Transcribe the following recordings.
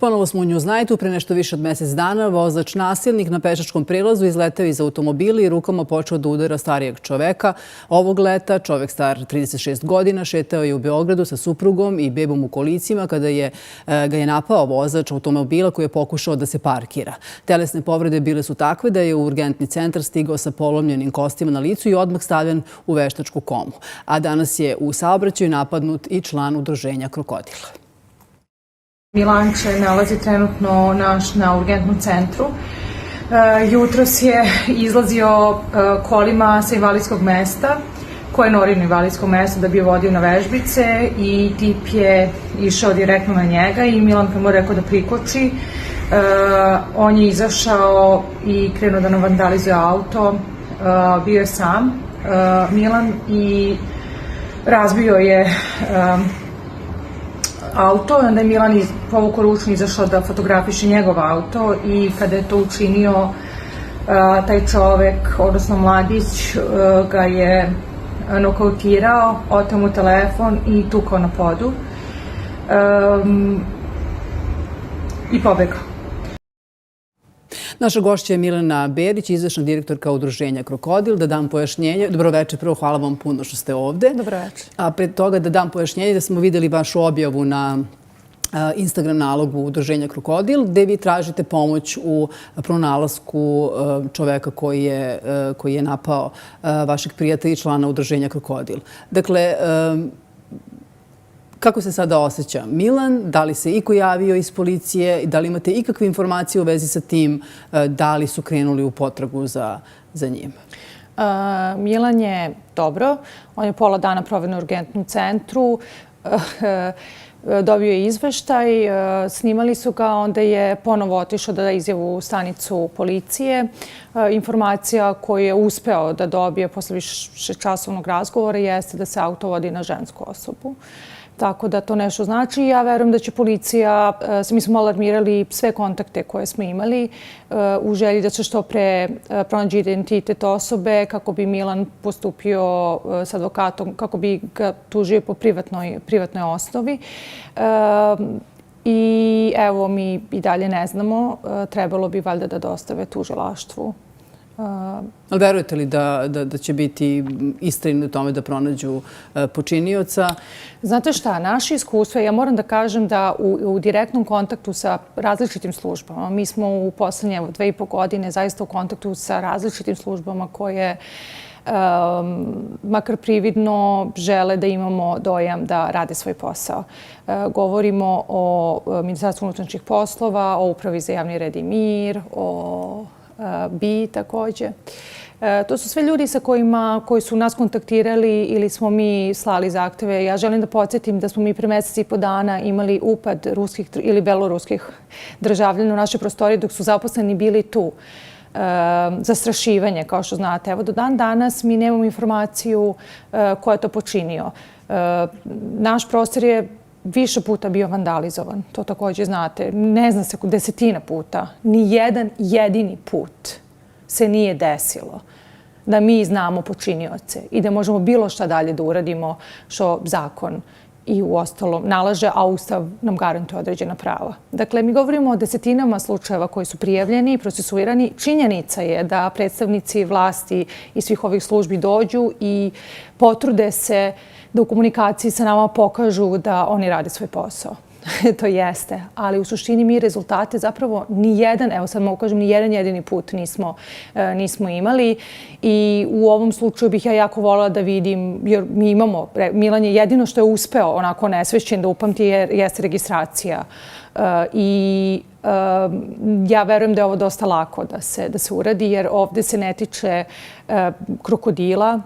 Ponovo smo u Newsnightu. Pre nešto više od mesec dana vozač nasilnik na pešačkom prilazu izleteo iz automobila i rukama počeo da udara starijeg čoveka. Ovog leta čovek star 36 godina šetao je u Beogradu sa suprugom i bebom u kolicima kada ga je napao vozač automobila koji je pokušao da se parkira. Telesne povrede bile su takve da je u urgentni centar stigao sa polomljenim kostima na licu i odmah stavljen u veštačku komu. A danas je u saobraćaju napadnut i član udruženja Krokodil. Milan se nalazi trenutno na urgentnom centru. Jutros je izlazio kolima sa invalidskog mesta, koje je norio na invalidsko mesto da bi je vodio na vežbice i tip je išao direktno na njega i Milan mu je rekao da prikoči. On je izašao i krenuo da nam vandalizuje auto. Bio je sam Milan i razbio je auto, onda je Milan povukao ručno izašao da fotografiše njegov auto i kada je to učinio, taj čovek, odnosno mladić, ga je nokautirao, oteo mu telefon i tukao na podu i pobegao. Naša gošća je Milena Berić, izvršna direktorka udruženja Krokodil. Da dam pojašnjenje. Dobroveče, prvo hvala vam puno što ste ovde. Dobroveče. A pre toga da dam pojašnjenje da smo videli vašu objavu na Instagram nalogu udruženja Krokodil, gde vi tražite pomoć u pronalasku čoveka koji je napao vašeg prijatelja i člana udruženja Krokodil. Dakle, kako se sada osjeća Milan? Da li se iko javio iz policije? Da li imate ikakve informacije u vezi sa tim? Da li su krenuli u potragu za njim? Milan je dobro. On je pola dana proveo na urgentnom centru. Dobio je izveštaj, snimali su ga, onda je ponovo otišao da da izjavu u stanicu policije. Informacija koju je uspeo da dobije posle višečasovnog razgovora jeste da se auto vodi na žensku osobu. Tako da to nešto znači. Ja verujem da će policija, mi smo alarmirali sve kontakte koje smo imali u želji da se što pre pronađe identitet osobe kako bi Milan postupio s advokatom, kako bi ga tužio po privatnoj osnovi. I evo, mi i dalje ne znamo, trebalo bi valjda da dostave tužilaštvu. Ali verujete li da će biti istrajni u tome da pronađu počinioca? Znate šta, naše iskustvo, ja moram da kažem da u direktnom kontaktu sa različitim službama, mi smo u poslednje 2,5 godine zaista u kontaktu sa različitim službama koje makar prividno žele da imamo dojam da rade svoj posao. Govorimo o Ministarstvu unutrašnjih poslova, o Upravi za javni red i mir, o BI takođe. To su sve ljudi sa koji su nas kontaktirali ili smo mi slali zahteve. Ja želim da podsjetim da smo mi pre mesec i po dana imali upad ruskih ili beloruskih državljana u naše prostorije dok su zaposleni bili tu. Zastrašivanje, kao što znate. Evo, do dan danas mi nemamo informaciju ko je to počinio. Naš prostor je više puta bio vandalizovan. To takođe znate. Ne zna se desetina puta. Ni jedan jedini put se nije desilo da mi znamo počinioce i da možemo bilo šta dalje da uradimo što zakon i u ostalom nalaže, a Ustav nam garantuje određena prava. Dakle, mi govorimo o desetinama slučajeva koji su prijavljeni i procesuirani. Činjenica je da predstavnici vlasti i svih ovih službi dođu i potrude se da u komunikaciji sa nama pokažu da oni rade svoj posao. To jeste, ali u suštini mi rezultate zapravo evo sad mogu kažem, ni jedan jedini put nismo imali i u ovom slučaju bih ja jako voljela da vidim, jer mi imamo, Milan je jedino što je uspeo onako nesvešćen da upamti jeste registracija i ja verujem da je ovo dosta lako da se uradi jer ovde se ne tiče krokodila,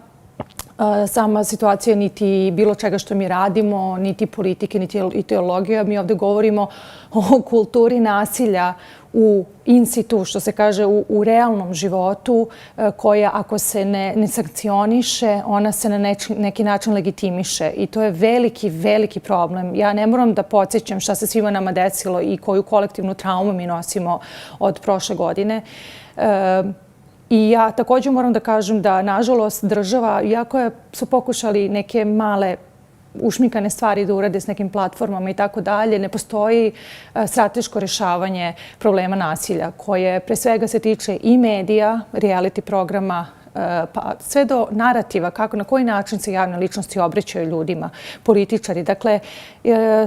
sama situacija niti bilo čega što mi radimo, niti politike, niti ideologija. Mi ovde govorimo o kulturi nasilja u in situ, što se kaže u realnom životu, koja ako se ne sankcioniše, ona se na neki način legitimiše. I to je veliki, veliki problem. Ja ne moram da podsjećam šta se svima nama desilo i koju kolektivnu traumu mi nosimo od prošle godine. I ja također moram da kažem da, nažalost, država, iako su pokušali neke male ušminkane stvari da urade s nekim platformama i tako dalje. Ne postoji strateško rješavanje problema nasilja koje pre svega se tiče i medija, reality programa, pa sve do narativa kako, na koji način se javne ličnosti obraćaju ljudima, političari. Dakle,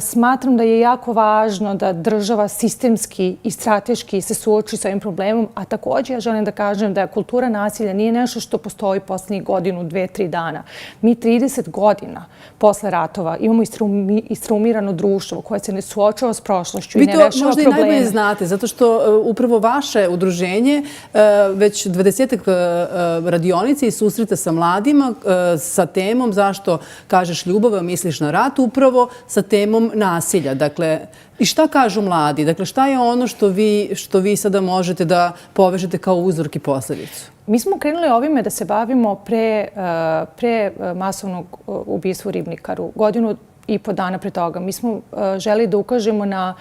smatram da je jako važno da država sistemski i strateški se suoči sa ovim problemom, a također ja želim da kažem da kultura nasilja nije nešto što postoji posljednjih godinu, 2-3 dana. Mi 30 godina posle ratova imamo istraumirano društvo koje se ne suočava s prošlošću i ne rešava probleme. Vi to možda i najbolje znate, zato što upravo vaše udruženje već 20 radionice i susreta sa mladima sa temom zašto kažeš ljubav, a misliš na rat, upravo sa temom nasilja. Dakle, i šta kažu mladi? Dakle, šta je ono što vi sada možete da povežete kao uzrok i posljedicu? Mi smo krenuli ovime da se bavimo pre masovnog ubistva u Ribnikaru, 1,5 dana pre toga. Mi smo želi da ukažemo na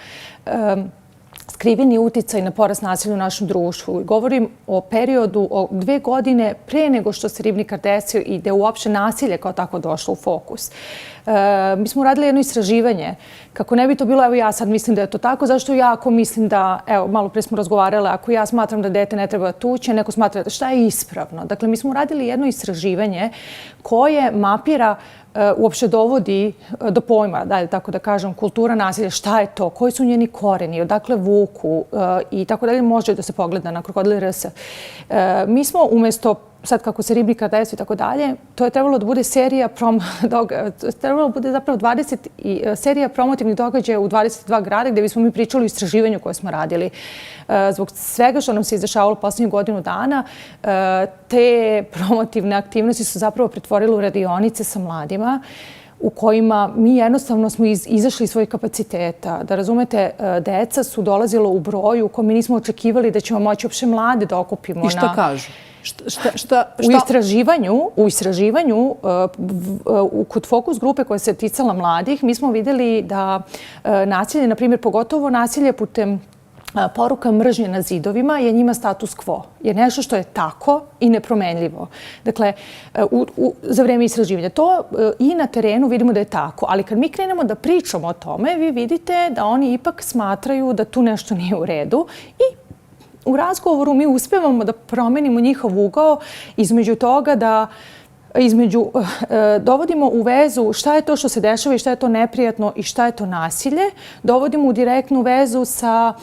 skriveni uticaj na porast nasilja u našem društvu. Govorim o periodu o 2 godine pre nego što se Ribnikar desio i da je uopšte nasilje kao tako došlo u fokus. Mi smo uradili jedno istraživanje. Kako ne bi to bilo, evo ja sad mislim da je to tako, zašto ja ako mislim da, evo malo pre smo razgovarali, ako ja smatram da dete ne treba tući, neko smatra da šta je ispravno. Dakle, mi smo uradili jedno istraživanje koje mapira uopšte dovodi do pojma, tako da kažem, kultura nasilja, šta je to, koji su njeni koreni, odakle vuku i tako dalje, može da se pogleda na Krokodil RS. Mi smo umjesto, sad kako se Ribnikar desio i tako dalje, to je trebalo da bude serija trebalo da bude zapravo 20 serija promotivnih događaja u 22 grada gdje bismo mi pričali o istraživanju koje smo radili. Zbog svega što nam se izdešavalo posljednjih godinu dana, te promotivne aktivnosti su zapravo pretvorile u radionice sa mladima u kojima mi jednostavno smo izašli iz svojih kapaciteta. Da razumete, deca su dolazila u broju u kojem mi nismo očekivali da ćemo moći uopšte mlade da okupimo. I šta kažu? U istraživanju kod fokus grupe koja se ticala mladih, mi smo vidjeli da nasilje, na primjer, pogotovo nasilje putem poruka mržnje na zidovima je njima status quo. Je nešto što je tako i nepromenljivo. Dakle, za vrijeme istraživanja. To i na terenu vidimo da je tako. Ali kad mi krenemo da pričamo o tome, vi vidite da oni ipak smatraju da tu nešto nije u redu i u razgovoru mi uspevamo da promenimo njihov ugao između toga da dovodimo u vezu šta je to što se dešava i šta je to neprijatno i šta je to nasilje. Dovodimo u direktnu vezu sa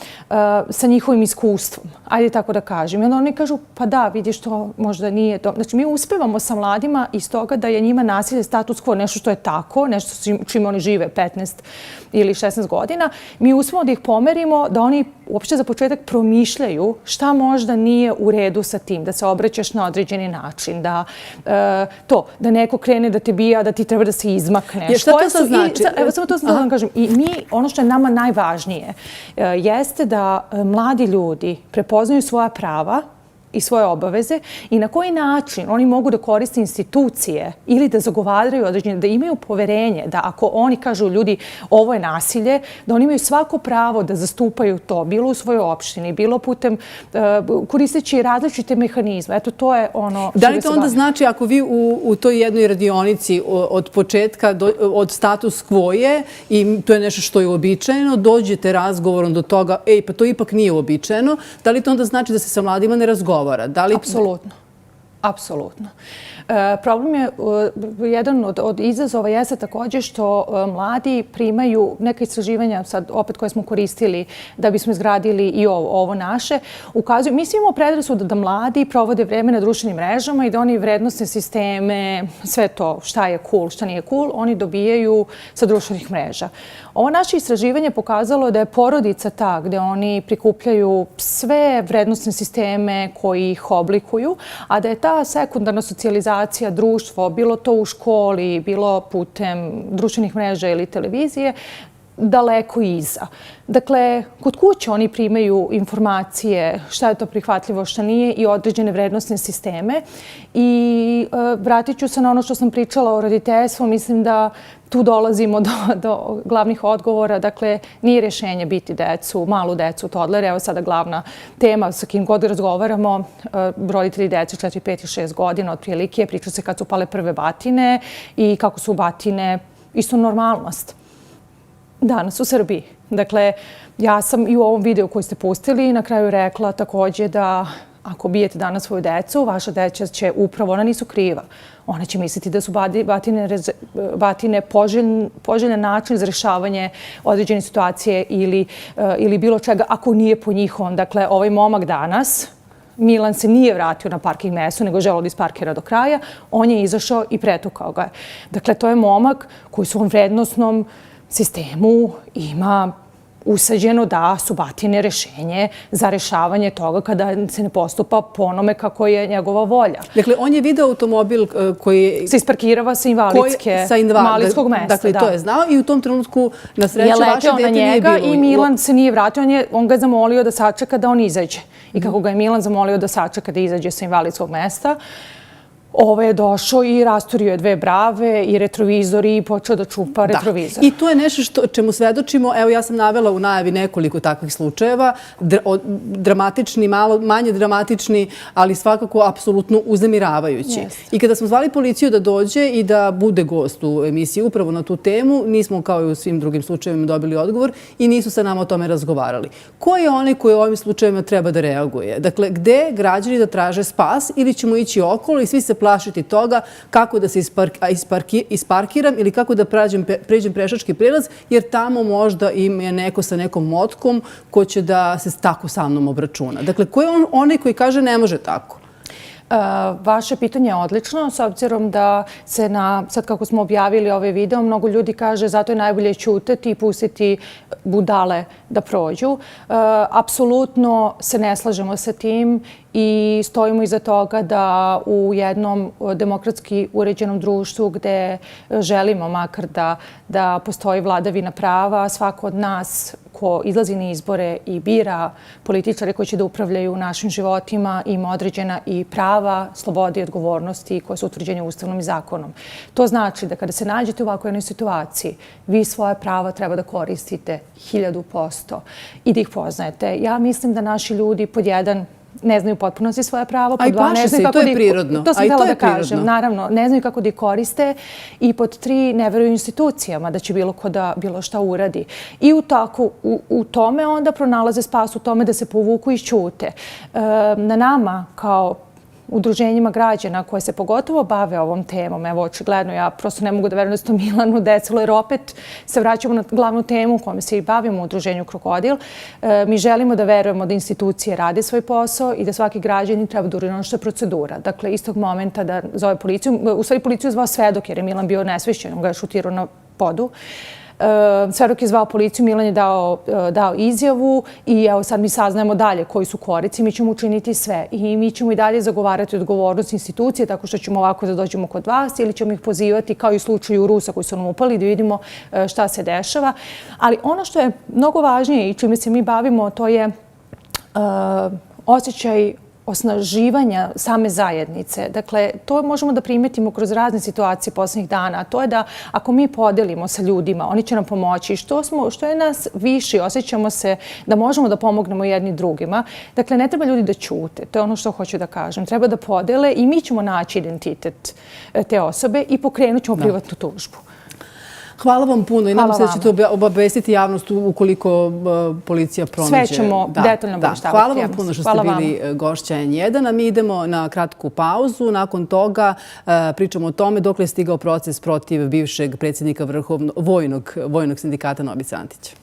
njihovim iskustvom. Ajde tako da kažem. I onda oni kažu, pa da, vidiš, to možda nije to. Znači, mi uspevamo sa mladima iz toga da je njima nasilje status quo, nešto što je tako, nešto čim oni žive 15 ili 16 godina. Mi uspevamo da ih pomerimo, da oni uopšte za početak promišljaju šta možda nije u redu sa tim, da se obraćaš na određeni način, da neko krene da te bija, da ti treba da se izmakneš. Šta to sad znači? Evo samo to sam da vam kažem. I mi, ono što je nama najvažnije, jeste da mladi ljudi prepoznaju svoja prava i svoje obaveze i na koji način oni mogu da koriste institucije ili da zagovaraju određene, da imaju poverenje da ako oni kažu ljudi ovo je nasilje, da oni imaju svako pravo da zastupaju to, bilo u svojoj opštini, bilo putem koristeći različite mehanizme. Eto, to je ono... Da li to onda znači ako vi u toj jednoj radionici od početka, od status quo je i to je nešto što je uobičajeno, dođete razgovorom do toga, pa to ipak nije uobičajeno, da li to onda znači da se sa mladima ne razgovara? Apsolutno. Apsolutno. Problem je, jedan od izazova jeste također što mladi primaju neka istraživanja, sad opet koje smo koristili da bismo izgradili i ovo naše, ukazuju, mi svi imamo predrasud da mladi provode vreme na društvenim mrežama i da oni vrednostne sisteme, sve to šta je cool, šta nije cool, oni dobijaju sa društvenih mreža. Ovo naše istraživanje pokazalo da je porodica ta gdje oni prikupljaju sve vrednostne sisteme koji ih oblikuju, a da je ta sekundarna socijalizacija društvo, bilo to u školi, bilo putem društvenih mreža ili televizije, daleko iza. Dakle, kod kuće oni primaju informacije šta je to prihvatljivo, šta nije i određene vrednostne sisteme. I vratit ću se na ono što sam pričala o roditeljstvu. Mislim da tu dolazimo do glavnih odgovora. Dakle, nije rješenje biti decu, malu decu, toddlere. Evo sada glavna tema sa kim god razgovaramo. Roditelji dece 4, 5 i 6 godina otprilike. Priča se kad su pale prve batine i kako su batine isto normalnost danas u Srbiji. Dakle, ja sam i u ovom videu koji ste pustili na kraju rekla također da ako bijete danas svoju decu, vaša deca će upravo, ona nisu kriva. Ona će misliti da su batine poželjan način za rješavanje određene situacije ili bilo čega ako nije po njihovom. Dakle, ovaj momak danas, Milan se nije vratio na parking mesto, nego želeo da isparkira do kraja. On je izašao i pretukao ga. Dakle, to je momak koji u svom vrednosnom sistemu ima usađeno da su batine rješenje za rješavanje toga kada se ne postupa po onome kako je njegova volja. Dakle, on je video automobil koji se isparkirava sa invalidskog mesta. Dakle, to je znao i u tom trenutku na sreću vaše dete nije bilo. I Milan se nije vratio, on ga je zamolio da sačeka da on izađe. I kako ga je Milan zamolio da sačeka da izađe sa invalidskog mesta, je došao i rasturio je 2 brave i retrovizori i počeo da čupa retrovizor. I to je nešto čemu svedočimo. Evo, ja sam navela u najavi nekoliko takvih slučajeva. Dramatični, malo manje dramatični, ali svakako apsolutno uznemiravajući. I kada smo zvali policiju da dođe i da bude gost u emisiji upravo na tu temu, nismo kao i u svim drugim slučajevima dobili odgovor i nisu sa nama o tome razgovarali. Ko je onaj koji u ovim slučajevima treba da reaguje? Dakle, gde građani da traže spas ili ćemo ići okolo i svi se plašiti toga kako da se isparkiram ili kako da pređem pešački prelaz, jer tamo možda ima neko sa nekom motkom ko će da se tako sa mnom obračuna. Dakle, ko je onaj koji kaže ne može tako? Vaše pitanje je odlično, s obzirom da se sad kako smo objavili ovaj video, mnogo ljudi kaže zato je najbolje ćutati i pustiti budale da prođu. Apsolutno se ne slažemo sa tim i stojimo iza toga da u jednom demokratski uređenom društvu gde želimo makar da postoji vladavina prava, svako od nas ko izlazi na izbore i bira političare koji će da upravljaju našim životima ima određena i prava, slobode i odgovornosti koje su utvrđene Ustavom i zakonom. To znači da kada se nađete u ovakvoj jednoj situaciji, vi svoje prava treba da koristite 1000% i da ih poznajete. Ja mislim da naši ljudi pod jedan ne znaju potpunosti svoje pravo. A i plaše se, i to je prirodno. To sam htjela da kažem. Naravno, ne znaju kako da ih koriste i pod 3 ne veruju institucijama da će bilo ko da bilo šta uradi. I u tome onda pronalaze spas u tome da se povuku i ćute. Na nama kao udruženjima građana koje se pogotovo bave ovom temom. Evo, očigledno, ja prosto ne mogu da verujem da se to Milanu desilo, jer opet se vraćamo na glavnu temu kojom se i bavimo u udruženju Krokodil. Mi želimo da verujemo da institucije rade svoj posao i da svaki građanin treba da uradi ono što je procedura. Dakle, istog momenta da zove policiju, u stvari policiju je zvao svedok jer je Milan bio nesvešćen, on ga je šutirao na podu. Svedok je zvao policiju, Milan je dao izjavu i evo sad mi saznajemo dalje koji su korici, mi ćemo učiniti sve i mi ćemo i dalje zagovarati odgovornost institucije tako što ćemo ovako da dođemo kod vas ili ćemo ih pozivati kao i u slučaju Rusa koji su nam upali da vidimo šta se dešava. Ali ono što je mnogo važnije i čime se mi bavimo to je osjećaj osnaživanja same zajednice. Dakle, to možemo da primetimo kroz razne situacije posljednjih dana. To je da ako mi podelimo sa ljudima, oni će nam pomoći. Što je nas viši, osjećamo se da možemo da pomognemo jedni drugima. Dakle, ne treba ljudi da ćute. To je ono što hoću da kažem. Treba da podele i mi ćemo naći identitet te osobe i pokrenut ćemo privatnu tužbu. Hvala vam puno i nadam se da ćete obavestiti javnost ukoliko policija pronađe. Sve ćemo detaljno obavještavati. Hvala vam puno što ste bili gošća N1, a mi idemo na kratku pauzu. Nakon toga pričamo o tome dokle je stigao proces protiv bivšeg predsjednika Vojnog sindikata Novice Antića.